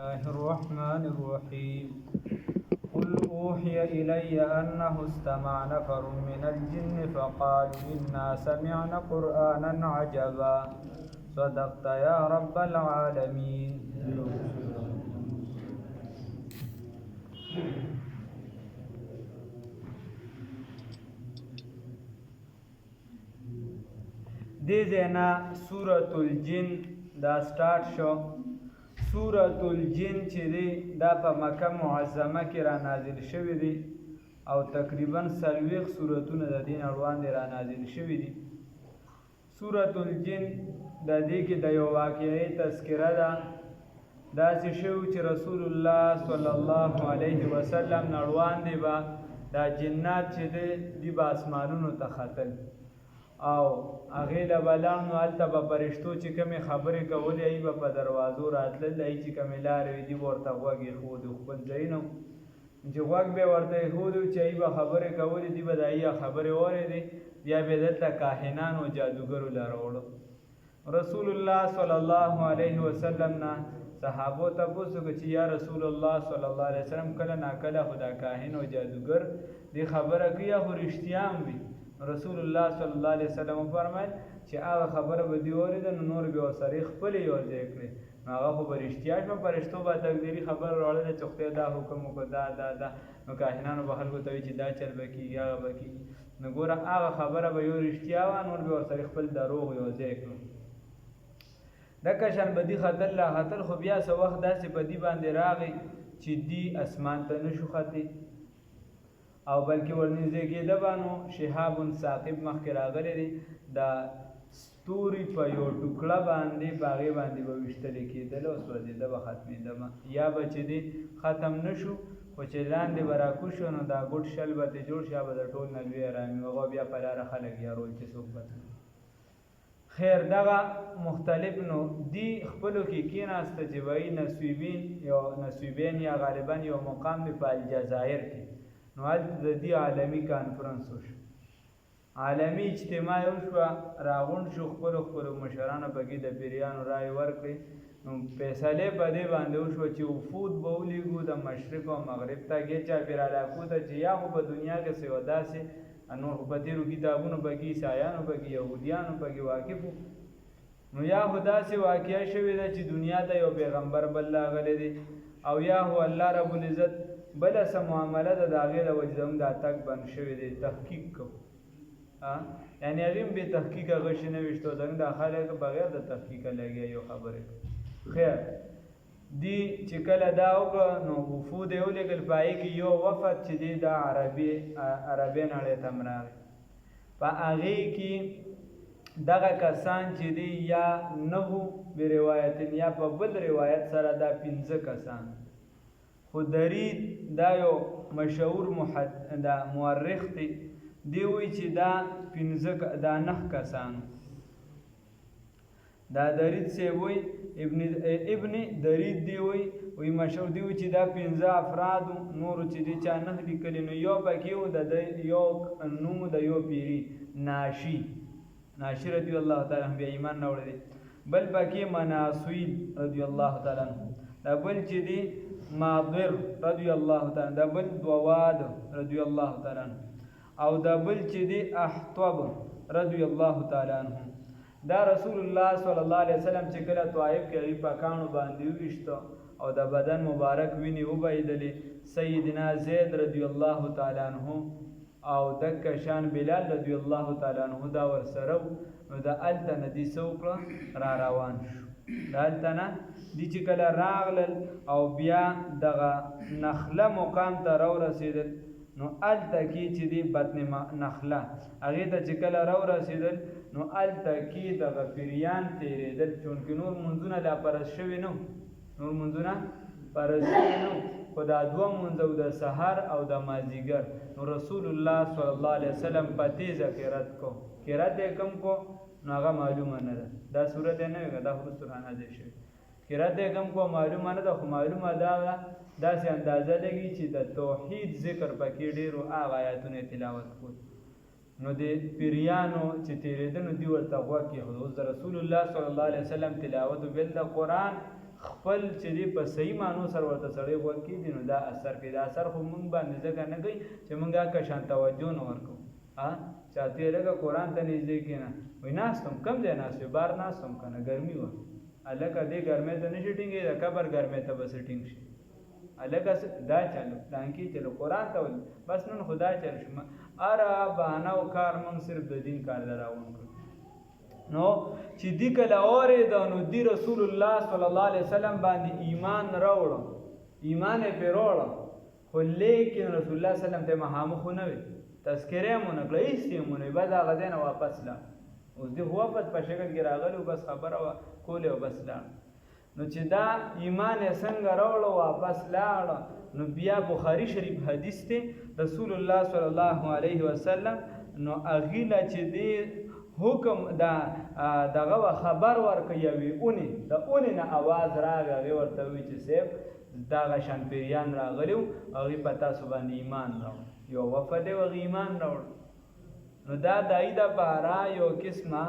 الله الرحمن الرحيم قل أوحي إلي أنه استمع نفر من الجن فقالوا إنا سمعنا قرآنا عجبا صدقت يا رب العالمين. دې ځاینا سورة الجن دا سٹارټ شو. سورة الجن چې دی دا په مکه معظمه کې را نازل شوی دی او تقریبا 40 سورتونه د دین اړوند را نازل شوی دي. سورة الجن د دې کې د یو واقعي تذکره ده. داسې شو چې رسول الله صلی الله علیه وسلم نړوان دی با دا جنات چې دی با اسمانونو ته ختل او هغې له بلان نو هلته به فرشتو چې کومې خبرې کولې هغې به په دروازو راتلل. هغې چې کومې لارې وې دي به ورته غوږ ایښودو خپل ځایونه چې غوږ به یې ورته ایښودو چې هغې به خبرې کولې دي به د هغې خبرې واورېدې بیا به یې دلته کاهنانو جادوګرو له راوړو. رسول الله صلی الله علیه وسلم نه صحابو تپوس وکړه چې یا رسول الله صلی الله علیه وسلم کله ناکله خو دا کاهن او جادوګر دې خبره کوي یا خو رښتیا هم وي. رسول الله صلی الله علیه وسلم فرمایل چې هغه خبره به دې واورېده نو نور به ورسره خپلې یو ځای کړې نو هغه خو به رښتیا شوه. فرشتو به تقدیري خبره راوړله چې خدای دا حکم وکړه دا نو کاهنانو به خلکو ته وایي چې دا چل به کېږي هغه به کېږي. نو ګوره هغه خبره به یو رښتیا وه نور به ورسره خپل دروغ یو ځای کړو. دکه شان به دې ختل لا ختل خو بیا څه وخت داسې په دې باندې راغی چې دې اسمان ته نه شو ختې او بلکې ورنږدې کېده به نو شهاب ثاقب مخکې راغلی دی دا ستوري په یو ټوکړه باندې په هغې باندې به ویشتلې کېدله او سوځېده به ختمېده به یا به چې دی ختم نه شو خو چې لاندې به راکوز شو نو دا ګوټ شل به ترې جوړ شي یا به د ټول نه لوی ارامي هغه بیا په لاره خلک یارول چې څوک به خیر دغه مختلف نو دی خپلو کې کېناسته چې وایي نصیبین یا غالبا یو مقام دی په الجزایر کې نو هلته د دې عالمي کانفرنس وشو عالمي اجتماع وشوه راغونډ شو خپلو مشرانو پکې د پیریانو رایې ورکړې نو فیصلې په دې باندې وشوه چې وفود به ولیږو د مشرق او مغرب ته کې چاپېر علاقو ته چې یا خو په دنیا کې سوه داسې نور خو په تېرو کتابونو پکې عیسایانو پکې یهودیانو پکې واقف وو نو یا خو داسې واقعه شوې ده چې دنیا ته یو پیغمبر بل راغلی دی او یا خو الله رب العزت بله څه معامله ده د هغې له وجې زموږ دا تګ بند شوی دی تحقیق کوو یعنې هغې هم بې تحقیقه غشي نه ویشتو زموږ دا خلک بغیر د تحقیقه لګیا یو خبرې خیر دی چې کله دا وکړه نو وفود یې ولېږل په هغې کې یو وفد چې دی دا عربي نړۍ ته هم راغی په هغې کې دغه کسان چې دی یا نه وو بروایتن یا په بل روایت سره دا 15 کسان خو درید دا یو مشهور مورخ دی دی وایي چې دا 9 کسان دا درید صاحب وایي ابن درید دی وایي مشهور دی وایي چې دا 15 افرادو نورو چې دی چا نه لیکلي نو یو پکې و د یو نوم د یو پیري ناشي رضی الله تعالی عنه بیا ایمان نه وړی بل پکې مناسویل رضی الله تعالی عنه دا بل چې دی ماضر رضی الله تعالی دا بل دواد رضی الله تعالی عنه او دا بل چې دی احطب رضی الله تعالی عنه. دا رسول الله صلی الله علیه وسلم چې کله طائف کې هغې په کاڼو باندې وویشته او د بدن مبارک وینې وبهېدلې سیدنا زید رضی الله تعالی عنه او دکه شان بلال رضی الله تعالی عنه دا ورسره نو د هلته نه دې څه وکړه را روان شو د هلته نه دي چې کله راغلل او بیا دغه نخله مقام ته راورسېدل نو هلته کې چې دی بطن نخله هغې ته چې کله راورسېدل نو هلته کې دغه پیریان تېرېدل چونکې نور منځونه لا فرض شوي نه نور منځونه فرض شوي نه خو دا 2 منځ او د سحر او د مازدیګر نو رسول الله صلی الله علیه وسلم په تیزه قرات کو قرات یې کم کو نو هغه معلومه نه ده دا صورت نه وي دا وروسته رانازل شوی قرات یې کم کو معلومه نه ده خو معلومه ده داسې اندازه لګي چې د توحید ذکر پکې ډېرو هغه آیاتونه تلاوت کول نو د پیریانو چې تېرېده نو دوی ورته غوږ کېښود اوس د رسول الله صلی الله علیه وسلم تلاوت بل د قرآن خپل چې دی په صحیح معنو سره ورته سړی غوږ کېږدي نو دا اثر کوي. دا اثر خو موږ باندې ځکه نه کوي چې موږ هغه شان توجه نه ورکوو. چاته یې لکه قرآن ته نږدې کېنه وایي ناست وم کوم ځای ناست وې بار ناست وم که نه ګرمي وه هلکه دې ګرمۍ ته نه شي ټینګېدی د قبر ګرمۍ ته به څه ټینګ شي هلکه دا چلو پلانکي چلو قرآن ته وایي بس نن خو دا چل شو هره بهانه او کار موږ صرف د دین کار ته راغونډ کړو. نو چې دی کله اورېده نو دی رسول الله صلی الله علیه وسلم باندې ایمان راوړه ایمان یې پرې راوړه خو لیکن رسول الله صلی الله علیه وسلم ته مخامخ ونه وي تذکره یې مونه کړه هېڅ یې مونه وي بس هغه ځای نه واپس لاړ. اوس دی واپس په شکل کې راغلی بس خبره کولې او بس لاړ. نو چې دا ایمان یې څنګه راوړه واپس لاړه نو بیا بخاري شریف حدیث دی رسول الله صلی الله علیه وسلم نو هغې له چې دی حکم دغه خبر ورکړي یوې اونې د اونې نه اواز راغی هغې ورته ووایي چې صاحب دغه شان پیریان راغلي وو هغې په تاسو باندې ایمان راوړ یو وفد یې هغې ایمان راوړ. نو دا د هغې دپاره یو قسمه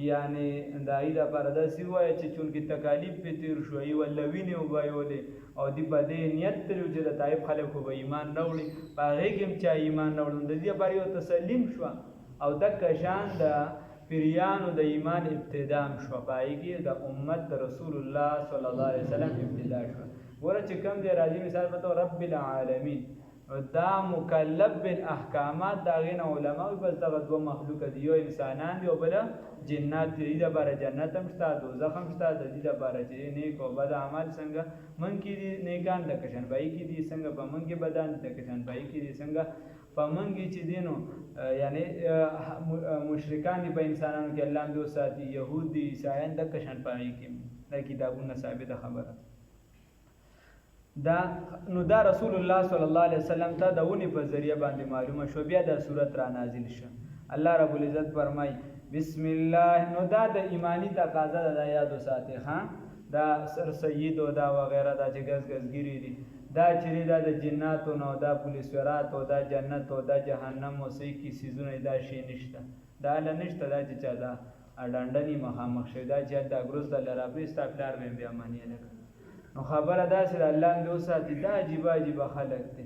یعنې د هغې دپاره داسې ووایه چې چونکې تکالیف پې تېر شو هغې ولله وینې وبایولې او دوی په دې نیت تللي چې د طایف خلک خو به ایمان راوړي په هغې کې هم چا ایمان راوړل نو د دې لپاره یو تسلیم شوه او دکه شان د پیریانو د ایمان ابتدا هم شوه په هغې کې د امت د رسول الله صلی الله علیه وسلم ابتدا شوه. ګوره چې کوم دی راځي مثال په توګه رب العالمین دا مکلف بالاحکامات د هغې نه علما وي بس دغه دوه مخلوقه دي یو انسانان دي او بله جنات دي. د دې دپاره جنت هم شته دوزخ هم شته د دې دپاره چې نیک او بد اعمال څنګه من کې دي نیکان لکه شنبایي کې دي څنګه په من کې بدان لکه شنبایي کې دي څنګه په من کې چې دي نو یعنې مشرکان دي په انسانانو کې الله هم دې وساتي یهود دي عیسایان دکه شان په هغې کې دا کتابونه ثابته خبره دا. نو دا رسول الله صلی الله علیه وسلم ته د ونې په ذریعه باندې معلومه شو بیا دا صورت را نازل شه. الله رب العزت فرمایي بسم الله. نو دا د ایمانی تقاضا ده دا یاد وساتئ دا سر سید او دا وغیره دا چې ګزګزګیري دي دا چې دا د جناتو نو دا پولیسورات او دا جنت او دا جهنم او څه کې څیزونه دا شی نشته دا هله نشته دا چې چا دا ډنډنې مخامخ شوي دا چې دا ګروز د لرابې ستا پلار به بیا منې لکه نو خبره داسې د الله هم دې وساتي دا عجیبه عجیبه خلک دی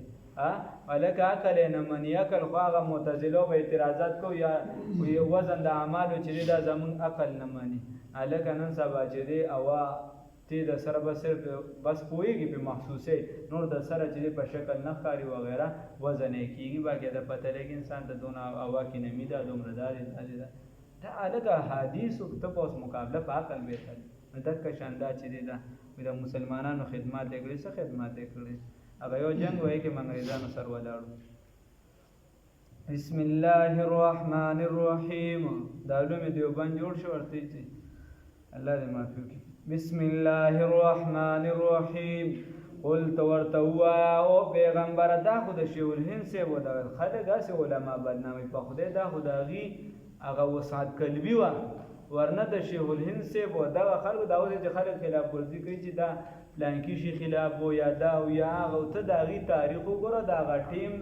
هلکه عقل یې نه مني عقل خو هغه معتزلو به اعتراضات کوو یا وزن د اعمالو چې دی دا زمونږ عقل نه مني هلکه نن سبا چې دی اوا تی د سره به صرف بس پوهېږي پې محسوسې نور د سره چې دی په شکل نه ښکاري وغیره وزن یې کېږي باقي د پته لګي انسان ته دونه هوا کې نمي ده دومره دا دی دا دی دا هلکه حدیثو ته په اوس مقابله په عقل بهتر نو دکه شان دا چې دی دا د مسلمانانو خدمات یې کړي څه خدمات یې کړي هغه یو جنګ وایي کې انګریزانو سره ولاړو. بسم الله الرحمن الرحیم دا علوم دیوبند جوړ شو ورته چې الله دې معافي وکړي. بسم الله الرحمن الرحیم قلت ورته ووایه او پیغمبره دا خو د شیخ الهند صاحب و دغه خلک هسې علما بدناموي په خدای دا خو د هغې هغه وسعت قلبي وه ورنه د شیخ الهند صاحب و دغه خلکو دا اوس چې خلک خلاف ورزي کوي چې دا پلانکي شي خلاف و یا دا او یا هغه ته د هغې تاریخ وګوره د هغه ټیم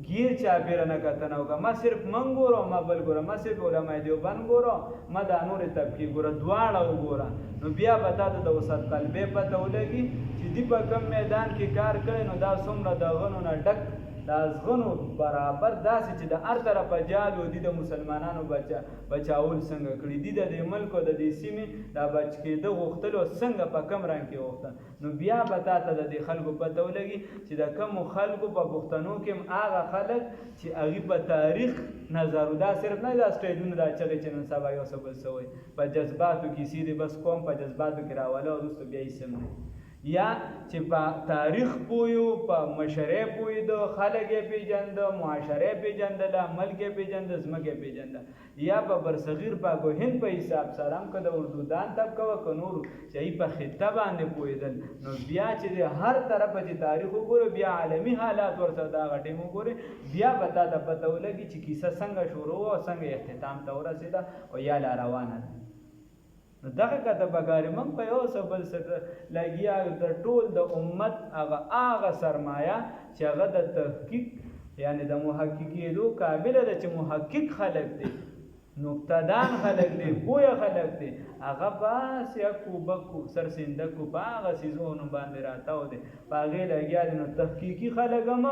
گیر چاپیره نه کتنه وکړه ما صرف من ګورم ما بل ګورم ما صرف علماء دیوبند ګورم ما دا نورې طبقې ګوره دواړه وګوره نو بیا به تا ته د وسط قلبې پته ولګي چې دی په کوم میدان کې کار کوي نو دا څومره د غنو نه ډک دا زغنو برابر داسې چې د هر طرفه جال و دي د مسلمانانو بچاول څنګه کړي دي د دې ملک او د دې سیمې دا بچ کېده غوښتلو څنګه په کم رنګ کې غوښتل نو بیا به تا ته د دې خلکو پته ولګي چې د کمو خلکو په پښتنو کې هم هغه خلک چې هغې په تاریخ نظر دا صرف نه دا سټیجونه دا چغې چې نن سبا یو څه بل څه وایي په جذباتو کې سیدې بس قوم په جذباتو کې راوله وروسته بیا یې سم یا چې په تاریخ پویو په مشرع پویدو خلک یې پیژنده معاشره یې پیژندله ملک یې پیژنده ځمکه یې پیژنده یا په برصغیر پاک و هند په حساب سره هم که د اردودان طبقه وه که نورو چې هغوی په خطه باندې پوهېدل نو بیا چې د هر طرفه چې تاریخ وګورو بیا عالمي حالات ورسره د هغه ټیم وګورې بیا به تا ته پته ولګي چې کیسه څنګه شروع وه او څنګه اختتام ته ورسېده او یا لا روانه ده نو دغه کته بګارې موږ په یو څه بل څه لګیا یو د ټول د امت هغه سرمایه چې هغه د تحقیق یعنې د محققېدو قابله ده چې محقق خلک دی نقطدان خلق دی پوهه خلق دی هغه بس یکو بکو سرسندکو په هغه سیزونو باندې راتاو دی په هغې لګیا دي. نو تحقیقي خلک هم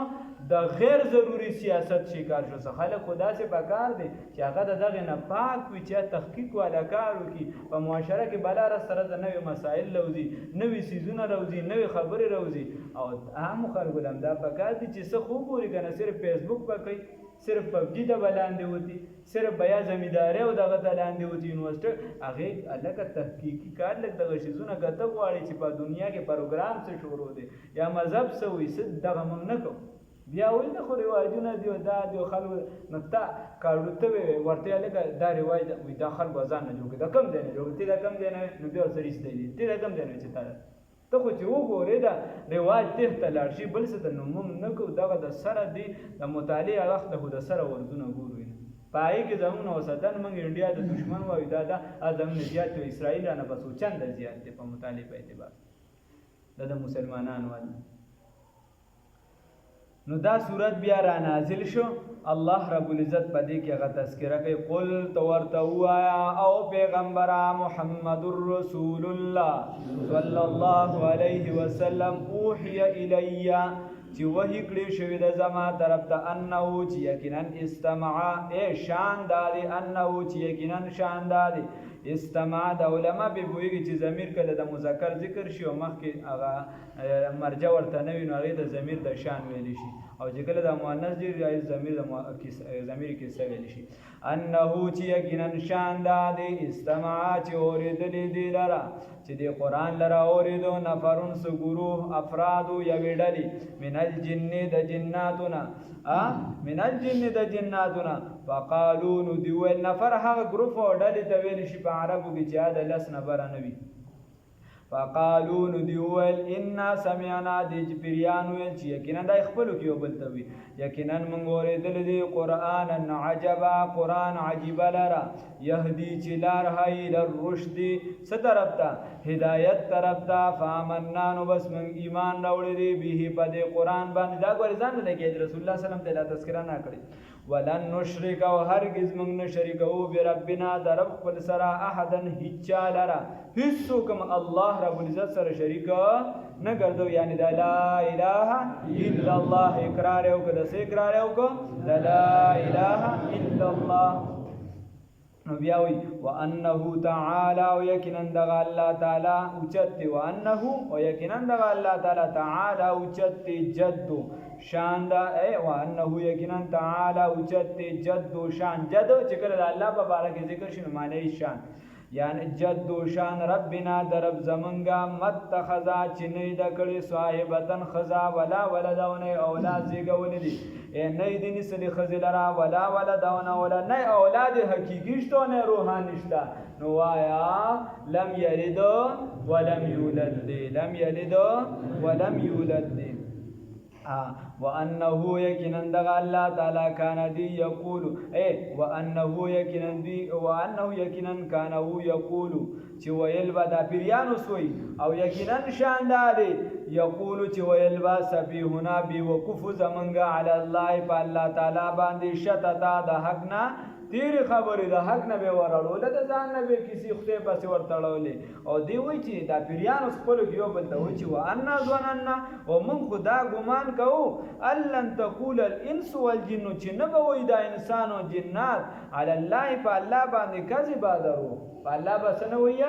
د غیر ضروري سیاست شکار شو. څه خلک خو داسې پکار دی چې هغه د دغې نه پاک وي چې تحقیق والا کار وکړي. په معاشره کې بلاره سره د نوې مسایل راوځي، نوې څیزونه راوځي، نوې خبرې راوځي. او عامو خلکو له هم دا پکار دي چې څه خو ګوري که نه صرف فیسبوک به کوي، صرف پبجي ته به لاندې وتي، صرف به یا زمیندارۍ او دغه ته لاندې وتي یونیورسټۍ. هغې هلکه تحقیقي کار لږ دغه شیزونه کته غواړي چې په دنیا کې پروګرام څه شروع دی یا مذهب څه وایي، څه دغه موږ نه کوو. بیا وایي نه خو رواجونه دي او دا دي او خلکو نو تا کاړو ته وې ورته هلکه دا رواج وایي دا خلکو ځان نه جوړ کړي، دا کم ځای نه جوړ کړي، ته دا کم ځای نه نو بیا ورسره ایستی دي، ته دا کم ځای نه چې تا ته خو چې وګورې دا رواج تېښته لاړ شي بل څه ته نو موږ نه کوو. دغه د سره دی د مطالعې اړخ ته خو د سره ورځونه ګورو نه په هغې کې زموږ نه وسطن موږ انډیا د دشمن وایو دا زموږ نه زیات دی، اسرائیل رانه بس چنده زیات دی په مطالعې په اعتبار دا د مسلمانانو والا. نو دا صورت بیا را نازل شو. الله رب العزت په دې کې هغه تذکره کوي قل تو ورته ووایه او پیغمبره محمد رسول الله صلی الله علیه وسلم اوحی الیه چې وحی کړی شوی د زما طرف ته انه چې یقینا استمع شان دادي انه چې یقینا شان دادي استمع د علما به بویږي چې ضمیر کله د مذکر ذکر شي او مخکې هغه مرجع ورته نه وي نو هغې ته ضمیر د شان ویلی شي او چې کله د مؤنث ډېر رایي ضمیر کیسه ویلی شي. انه چې یقینا شان دادي استمع چې اورېدلې دي لره چې د قرآن لره اورېدو نفرون څه ګروه افرادو یوې ډلې من الجن د جناتونه من الجن د جناتونه فقالو نو دی ویل نفر هغه ګروپ او ډلې ته ویل شي په عربو کې چې دا لس نفره نه وي. فقالو نو دی ویل انا سمعنا د جبریان ویل چې یقینا د خپلو کې یو بل ته وي یقینا موږ اورېدلی دی قرآنا عجبا قرآن عجیبه لره یهدي چې لار ښایي للرشد څه طرف ته هدایت طرف ته فآمنا نو بس موږ ایمان راوړی دی به په دې قرآن باندې. دا ګورې ځان نه لګېد رسول الله صلی الله علیه وسلم ته دا تذکره نه کړې ولن نشرک او هرگز موږ نه شریکوو بربنا د رب خپل سره احدا هیڅ چا لره هیڅوک الله رب العزت سره شریک نه ګرځو. یعنی دا لا اله الا الله اقرار یو که داسې اقرار یو که دا لا اله الا الله. نو بیا وی وانه تعالی او یقینا دغه الله تعالی اوچت وانه او یقینا دغه الله تعالی تعالی اوچت جد شان دا وانه یقینا تعالی اوچت جد شان جد چې کله د الله په باره کې ذکر شي نو معنی شان یعنی جد شان ربنا درب زمنګا متخذا چې نه د کړي صاحبتن خزا ولا ولدونه اولاد زیګول دي نه دې نسل خزلرا ولا ولدونه ولا نه اولاد حقیقي شته نه روحاني شته. نو وایا لم یلد ولم یولد لم یلد ولم یولد وانه یقینا دغه الله تعالی کان دی یقول وانه یقینا کان هو یقول چې ویل با د پیریانو سوی او یقینا شاندار یقول چې ویل با سبیحنا بی وقف زمنګ علی الله په الله تعالی باندې شتتا د حق نه تیر خبرې د حق نه به ورړول د ځان نه به کسی خدای پسې ورتړولې او دی وای چې دا پیریانو خپل یو بل ته وای چې وانا ظننا او من خدا ګمان کوو الن تقول الانس والجن چې نه به وای دا انسان او جنات علی الله په الله باندې کذب درو په الله بس نه وای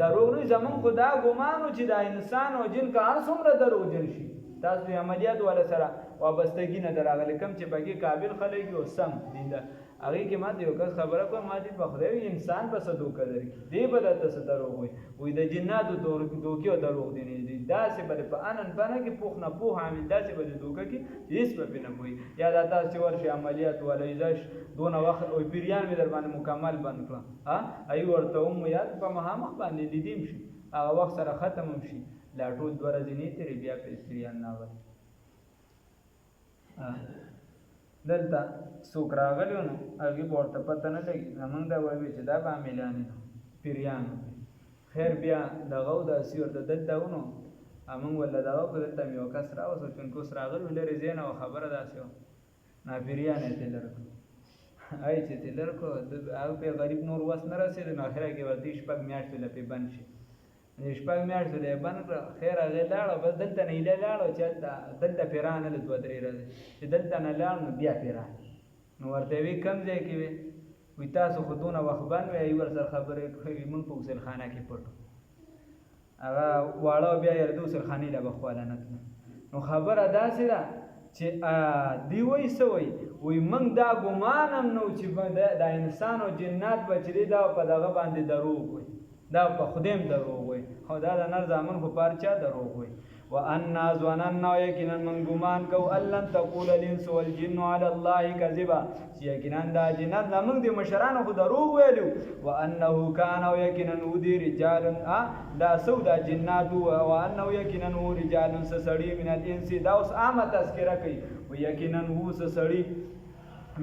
درو نه زمون خدا ګمانو چې دا انسان او جن کا هر څومره درو جن شي تاسو عملیات ولا سره وابستګی نه دراغله کم چې بګي قابل خلک او سم دیندا هغه کې ما دیو کس خبره کوم ما دې په خدای انسان په صدو قدر دی بل ته دروغ وي د جناتو دوکي او دروغ دي نه دي داسې بل په انن باندې کې پوخ نه پوه عامل داسې بل دوکه کې هیڅ په نه وي یا دا تاسو ورشي عملیات ولا ایزاش دون وخت او پیریان مې در باندې مکمل بند کړه ای ورته هم یاد په مخامخ باندې لیدیم شي هغه وخت سره ختم شي لا ټول دوه ورځې نه تیرې بیا په پیریان نه وي دلته څوک راغلیو نو هغې به ورته پته نه لګي زمونږ دا وایي چې دا به عاملانې پیریانو خیر بیا دغه او داسې ورته دلته و نو موږ ورله دغه کړو دلته مې یو کس راوسو چونکوس راغلو لرې ځای نه وه خبره داسې وه ناپیریان یې ته لره کړو آی چې تلر کو او په غریب نور وس نه رسید نو اخره کې ورته شپږ میاشتې لپاره بند شي شپږ میاشتې له بند خیر هغه لاړو بس دلته نه لاړو چې دلته پیران له دوه درې ورځې چې دلته نه لاړ نو بیا پیران نو ورته وی کم ځای کې وي تاسو خو دونه وخت باندې وی ور سره خبرې کوي مونږ په وسل خانه کې پټو هغه واړو بیا یې د وسل خانې له بخواله نه نو خبره داسې ده چې دی وای سوی وی موږ دا ګمانم نو چې دا انسان او جنات بچری دا په دغه باندې دروغ وي دا په خودم دروغ وي خو دا د نر زامن خو پارچا دروغ وي وان ظننا یقینا من ګمان کو ان تقول الانس والجن على الله كذبا یقینا دا جنات موږ د مشرانو خو دروغ ویلو وانه كان یقینا ودي رجال دا سودا جنات وانه یقینا رجال سسړي من الانس دا اوس عامه تذکرہ کوي ويقینا هو سسړي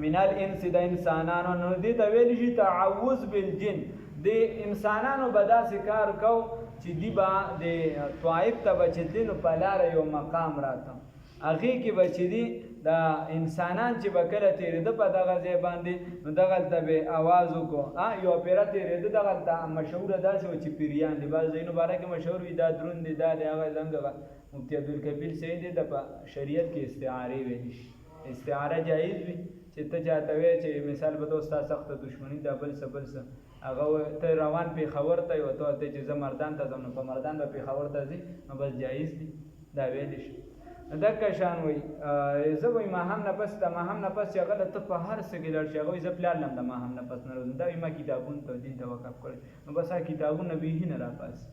من الانس د انسانانو نو دې ته ویل شي تعوذ بالجن د انسانانو بداسې کار کو چې دی با د طائف ته بچدین په لار یو مقام راته هغه کې بچدي دا انسانان چې بکره تیرې د په دغه ځای باندې نو دغه ته به आवाज وکړو یو پیره تیرې د دغه ته مشهور داسې و چې پیریان دی باز دینو باره کې مشهور وي دا درون دی دا هغه زمغه مفتی عبدالکبیر سید د شریعت کې استعاره ویل شي استعاره جایز وي چې ته چاته وې چې مثال به دوستا سخت دښمنی دا بل څه هغه ته روان په خبر ته یو ته چې زه مردان ته ځم نو په مردان به په خبر ته ځي نو بس جایز دي دا ویل شي دا کشان وي زه وای ما هم نه پس ته ما هم نه پس چې غلط ته په هر څه کې لړ شي هغه زه پلان لم ما هم نه پس نه روز دا ما کتابونه ته دین ته وقف کړ نو بس کتابونه به نه را پاس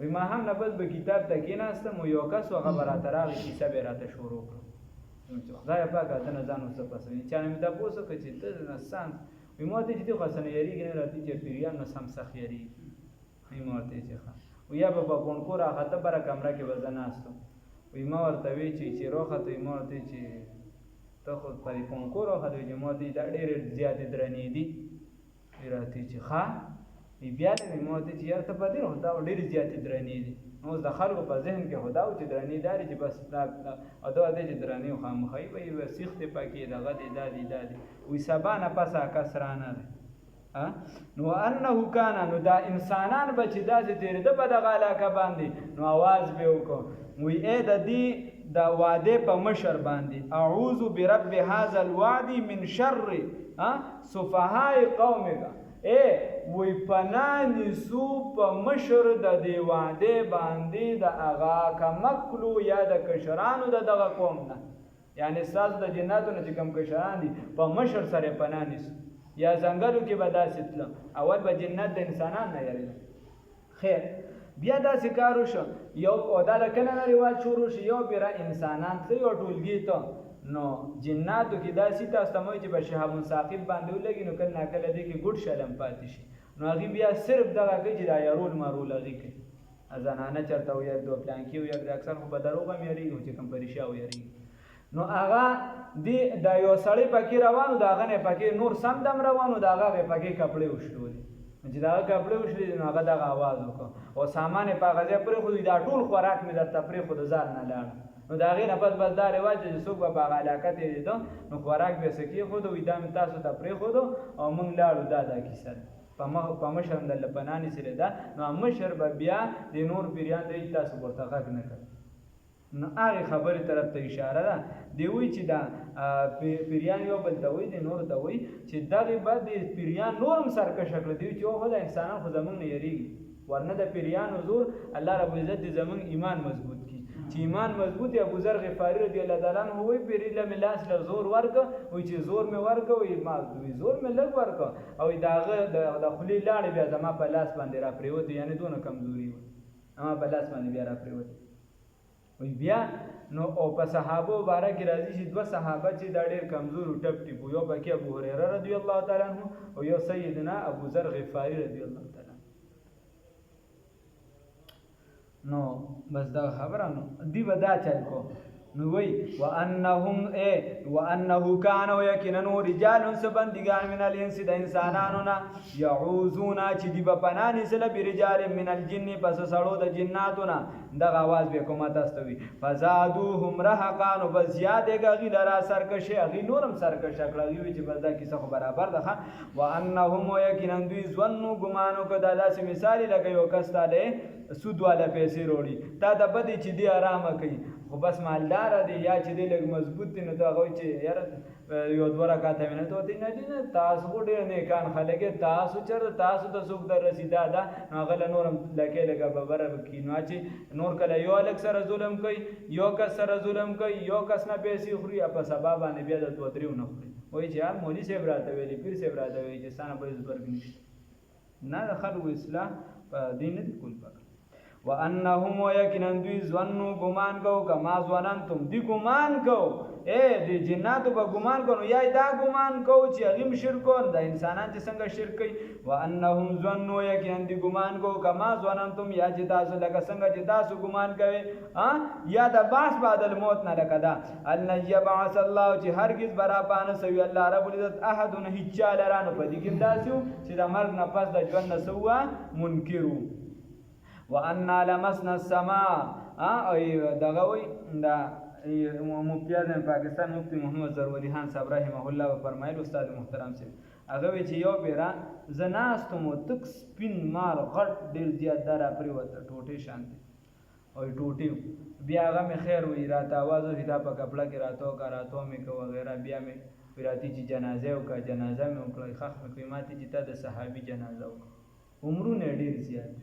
وای ما هم نه پس به کتاب ته کې ناستم یو کس هغه براته راغی کیسه به راته شروع کړ دا یا پاکه ته نه ځانو څه پس نه چا مې دا پوسو کې چې ته نه سان وی ماته چې خو سن یریږي نه راځي چې پیریان نو سم سخ یری وی ماته چې ښه ویا په کونکور هغه ته بر کمره کې وزناستو وی ما ورته وی چې روخه ته ماته چې ته خو په کونکور هغه د جماعتي دا ډېر زیات درنې دي راته چې ښه بیا له ماته چې یار ته په دې هدا ډېر زیات درنې دي نو د خلکو په ذهن کې هدا او چې درنې داري چې بس ادا دې چې درنې خامخې وي وسیخت پکې دغه دې وی سبا نه پسا کسرانه نو انه کان نو دا انسانان بچ داسې تیر د په دغه علاقه باندې نو आवाज به وکړو وی اې د دې د وعده په مشر باندې اعوذ برب هذا الوعد من شر سفهاء قومک وی پنانی سو په مشر د دی وعده باندې د اغا کمکلو یا د کشرانو د دغه قوم نه یعنی ساز د جناتو نه چې کم کشران دي په مشر سره پنانی سو یا ځنګلو کې به داسې تلم اول به جنت د انسانان نه یری خیر بیا داسې کار وشو یو او دا لکه نه رواج شروع شي یو بیره انسانان ته یو ټولګي ته نو جناتو کې داسې تاسو ته وایي چې به شهاب ثاقب باندې ولګي نو کله ناکله دې کې ګډ شلم پاتې شي نو هغه بیا صرف دغه کې چې دا يرول مارول هغه کې ازانانه چرته وي دو پلان کې وي اکثر خو به دروغه مېریږي چې کم پریشا وي نو هغه دی دا یو سړی پکې روانو دا غنه پکې نور سم دم روانو دا هغه پکې کپڑے وشلول چې دا کپڑے وشلې نو هغه دغه आवाज وکړ او سامان په غزه پر خو دا ټول خوراک مې د تفریح خود ځان نه لاړ نو دا غیر په بس دا رواج چې څوک په علاقه ته دي نو خوراک به سکی خود وې دا تاسو تفریح خود او موږ لاړو دا کیسه په مشر د لبناني سره دا نو مشر بیا د نور پیریان دی تاسو ورته غږ نه کړ نو هغه خبره طرف ته اشاره ده دی وی چې دا پیریان یو بل ته وی دی نور ته وی چې دغه بعد د پیریان نورم سرکه شکل دی چې هو د انسانانو خو زمونږ نه یریږي ورنه د پیریان حضور الله رب العزت زمونږ ایمان مضبوط کی چې ایمان مضبوط یا ابو ذر غفاری رضی الله تعالی عنہ وی پیری له ملاس له زور ورک وی چې زور می ورک وی ما زور می لګ ورک او داغه د خلی لاړ بیا زما په لاس باندې را پریوت یعنی دونه کمزوري و اما په لاس باندې بیا را پریوت وی بیا نو او په صحابه مبارک راځي چې دوه صحابه چې دا ډېر کمزور او ټپ ټیپ یو پکې ابو هريره رضی الله تعالی عنہ او یو سیدنا ابو ذر غفاری رضی الله تعالی نو بس دا خبره نو دی ودا چل کو نو وی وانه كانوا یقینا رجال سبندگان من الانس د انسانانو نه يعوذون چې دی په پنانې سره برجال من الجن پس سړو د جناتو نه دغه आवाज به کومه تاسوي فزادوهم رهقا نو بس زیاده غی لرا سرکشه غی نورم سرکشه کړی چې بس دا کیسه خو برابر ده وانهم یقینا دوی ظنوا ګمانو کدا داسې مثال لګي او کستا ده سود والا پیسې وروړي تا د بدی چې دی آرامه کوي خو بس مالدار دی یا چې دی لږ مضبوط دی نو دا غوي چې یار یو دوه رکعات نه ته دی نه تاسو ډېر نیکان خلک تاسو چر تاسو د سوق در رسیدا دا غل نورم لکه لګه ببره کینوا چې نور کله یو الک سره ظلم کوي یو کس سره ظلم کوي یو کس نه پیسې خوري په سبب باندې بیا د دوه دریو نه خوري وای چې یار مولوی صاحب راته ویلي پیر صاحب راته ویلي چې ستانه په زبرګ نشته نه د خلکو اصلاح په دین دي کول پک وانهم یقینا دوی ظنوا ګمان کو کما ظننتم دی ګمان کو دی جناتو به ګمان کو یا دا ګمان کو چې هغه شرکون د انسانان چې څنګه شرک کوي وانهم ظنوا یقینا دی ګمان کو کما ظننتم یا چې تاسو لکه څنګه چې تاسو ګمان کوي یا د باس بعد الموت نه لکدا ان یبعث الله چې هرگز برا پانه سوی الله رب العزت احد نه هیڅ لرانو په دې کې داسیو چې د مرګ نه پس د ژوند نه سوا منکرو وان لمسنا السماء دغه وی دا مفتی اعظم پاکستان مفتی محمد زروری خان صاحب رحمه الله فرمایل استاد محترم سے هغه وی چې یو بیره زناستمو تک سپین مال غټ ډیر زیات دره پریوته ټوټه شانتي او ټوټه بیا هغه می خیر وی راته आवाज هدا په کپڑا کې راتو می کو وغیرہ بیا می وراتی چې جنازه او کا جنازه می وکړي خخ می ماته چې تا د صحابي جنازه وکړه عمرونه ډیر زیات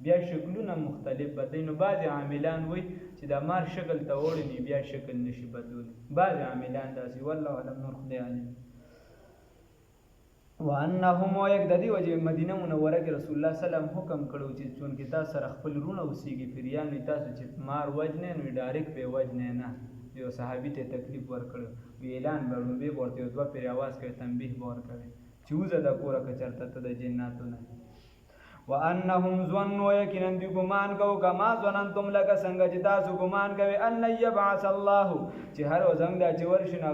بیا شکلونه مختلف بدلینو بعض عاملان وي چې د مار شکل ته وړي بیا شکل نشي بدلول بعض عاملان داسي والله علم نور خدای علم وانهم یک د دې وجه مدینه منوره کې رسول الله سلام حکم کړو چې چون کې تاسو سره خپل رونه اوسېږي فریان تاسو چې مار وجنه نو ډایرک په وجنه نه یو صحابي ته تکلیف ورکړو وی اعلان ورو به ورته دوه پیر आवाज کوي تنبیه ور کوي چې وزه د کوره کچرته ته د جناتو نه وانهم ظنوا یقینا دی ګمان کو کما ظننتم لک څنګه چې تاسو ګمان کوي ان یبعث الله چې هر وزنګ د چور شنه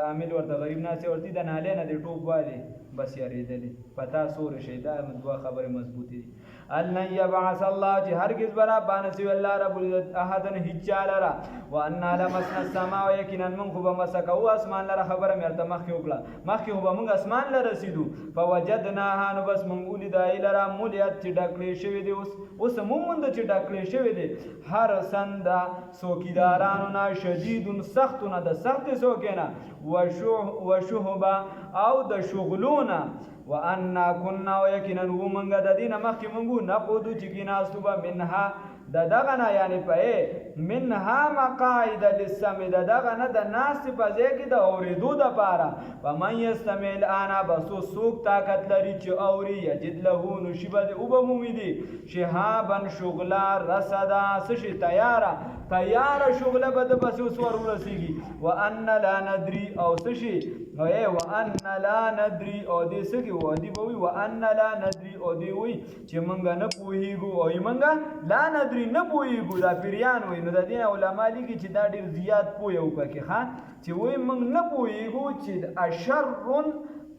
عامل ورته غریب ناس ورته د ناله نه دی ټوب والی بس یریدلی پتا سور شیدا دوه خبره مضبوطی ان یبعث الله چې هرگز برا باندې الله رب العزت احدن هچالرا وان لمسنا السماء یقینا من خو بمسکو اسمان لره خبره مرته مخ وکړه مخ خو به موږ اسمان لره رسیدو فوجدناها نو بس موږ ولید ایلرا مولیت چې ډکلې شوی دی اوس موږ چې ډکلې شوی دی هر سندا سوکیدارانو نه شدیدون سختونه د سخت سوکینه وشهبا او د شغلونه وان كنا ويكنا ومنګ د دینه مخکې مونږ نه قودو چې کیناستوبه منها دغه نه یعنی په منها مقاعد للسمع دغه نه د ناس په ځای کې د اوریدو د پاره فمن يستمع انا بس سوق طاقت لري چې اوري یجد له نشبه او به مومدي شهابن شغلا رصدا سشي تیار شغله به د بس وسور ورسیږي وان لا ندري او سشي وان لا ندري او دې سګي و دې بوي وان لا ندري او دې وي چې مونږ نه پوهیږو او مونږ لا ندري نه پوهیږو دا پیریان وي نو د دین علماء لیکي چې دا ډیر زیات پوهیو پکې ها چې وي مونږ نه پوهیږو چې اشر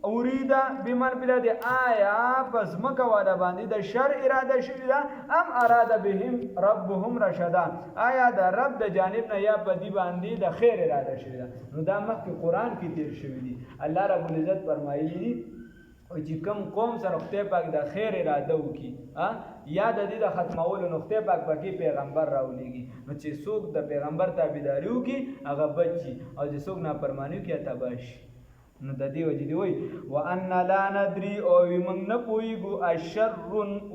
اوریدا بمن بلاد آیا پس مکه والا باندې د شر اراده شوی دا ام اراده بهم ربهم رشدا آیا د رب د جانب نه یا په دی باندې د خیر اراده شوی دا نو دا مخکې قران کې تیر شوی دی الله رب العزت فرمایلی او چې کوم قوم سره خدای پاک د خیر اراده وکي یا د دې د ختمولو نو خدای پاک پکې پیغمبر راولېږي نو چې څوک د پیغمبر تابعداري وکي هغه بچي او چې څوک نافرمانی وکي تباش نو د دې وجې دی وای وان لا ندري او موږ نه پوهیږو اشر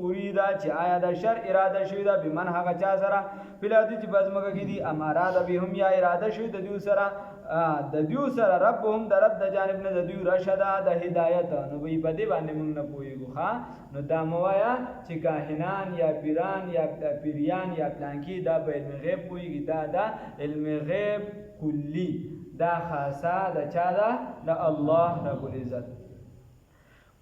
اریدا چې آیا د شر اراده شوی دا بمن هغه چا سره بلادي چې بزمګه کې دي اماراده بهم یا اراده شوی د دیو سره ربهم د رب د جانب نه د دیو رشدا د هدایت نو وی په دې باندې موږ نه پوهیږو ها نو دا موایا چې کاهنان یا پیران یا پیریان یا پلانکی دا په علم غیب پوهیږي دا علم غیب کلی دا خاصه د چا ده د الله رب العزت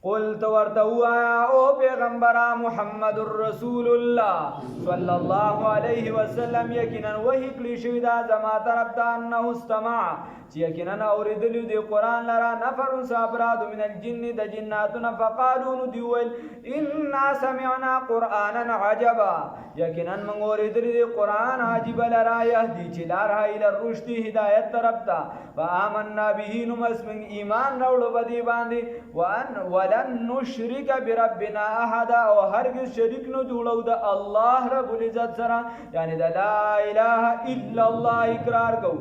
قل تو ورته وایا او پیغمبر محمد رسول الله صلی الله علیه وسلم یقینا وحی کړی شوی دا زما طرف ته انه استمع چې یقینا اوریدلی دی قران لرا نفر صابرات من الجن د جناتنا فقالوا ندول ان سمعنا قرانا عجبا یقینا من اوریدلی دی قران عجیب لرا یهدی چې لار الى الرشد هدایت طرف ته فآمنا به نمسمن ایمان راوړو بدی باندې ولن نشرک بربنا احد او هرگز شریک نه جوړو د الله رب العزت سره یعنی د لا اله الا الله اقرار کو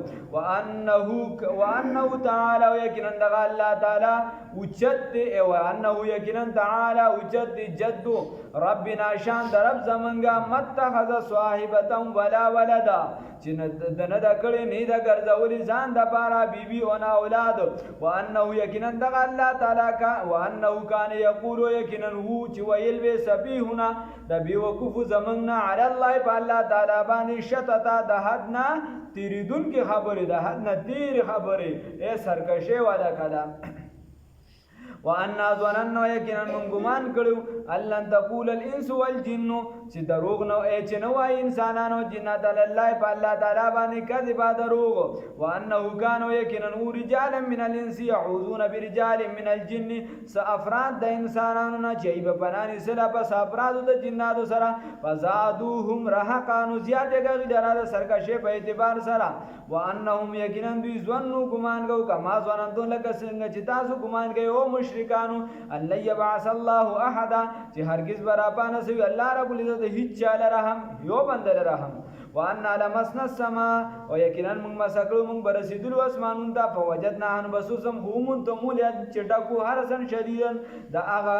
وانه تعالی یقینا د الله تعالی اوچت وانه یقینا تعالی اوچت جد ربنا شان در رب زمنګا متخذ صاحبتا ولا ولدا چې د نه د کړي نه د ګرځولي ځان د پاره بیبي او نه اولاد وانه یقینا د الله تعالی کا وانه کان یقول یقینا هو چې ویل به سبیحنا د بیوقوف زمنګنا علی الله په الله تعالی باندې شتتا د حدنا تیریدون کې خبره ده حدنا تیر خبره ای سرکشه والا کلام وان ظننا یقینا من ګمان کړو الله تقول الانس والجن چې دروغ نو ای چې نو وای انسانانو جنات الله په الله تعالی باندې کذب دروغ وانه كانوا یقینا رجال من الانس يعوذون برجال من الجن سافراد د انسانانو نه چې په پناني سره په افراد د جناتو سره فزادوهم رهقان زیاته غوی دراده سرکشه په اعتبار سره وانهم یقینا دوی ظنوا ګمان کو کما ظننتم لکه څنګه چې تاسو ګمان کوئ او مشرکانو الله يبعث الله احد چې هرگز برابر نسوي الله رب العزت هیڅ چاله رحم یو بندل رحم وان لمسنا السماء ويقينا من مسكلو من برسيدل اسمانون ته فوجدنا ان بسوسم هم تمول چټکو هرسن شديدن دا اغا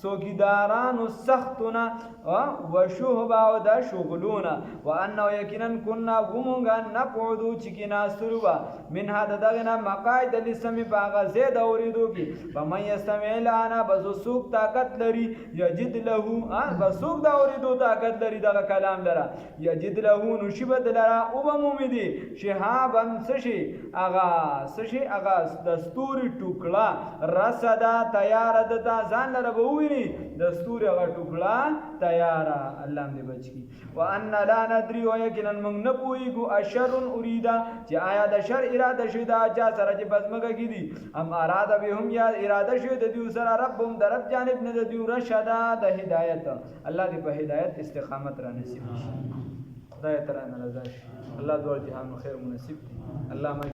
سوګیدارانو سختونه او شوهبا او دا شغلونه وانه یقینا كنا غمونغا نقعدو چکینا سروا من هذا دغنا مقاعد للسم باغ زید اوریدو کی فمن يستمع لنا بسوق طاقت لري یجد له بسوق دا اوریدو طاقت لري دا کلام لرا یجد له نشبت لرا او بمومدي شهابن سشي اغا دستوري ټوکړه رسدا تیار دتا ځان لره بوویني دستوري اغا ټوکړه تیار الله دې بچ کی وان لا ندري ويقينا من نبويغو اشر اريدا چې آیا د شر اراده شوی دا چا سره چې بزمګه کی دي ام اراده بهم یا اراده شوی د دې سره ربهم درب جانب نه د دې رشدا د هدایت الله دې په هدایت استقامت را نصیب شي خدای تعالی رضا شي الله دې جهان خیر مناسب دي الله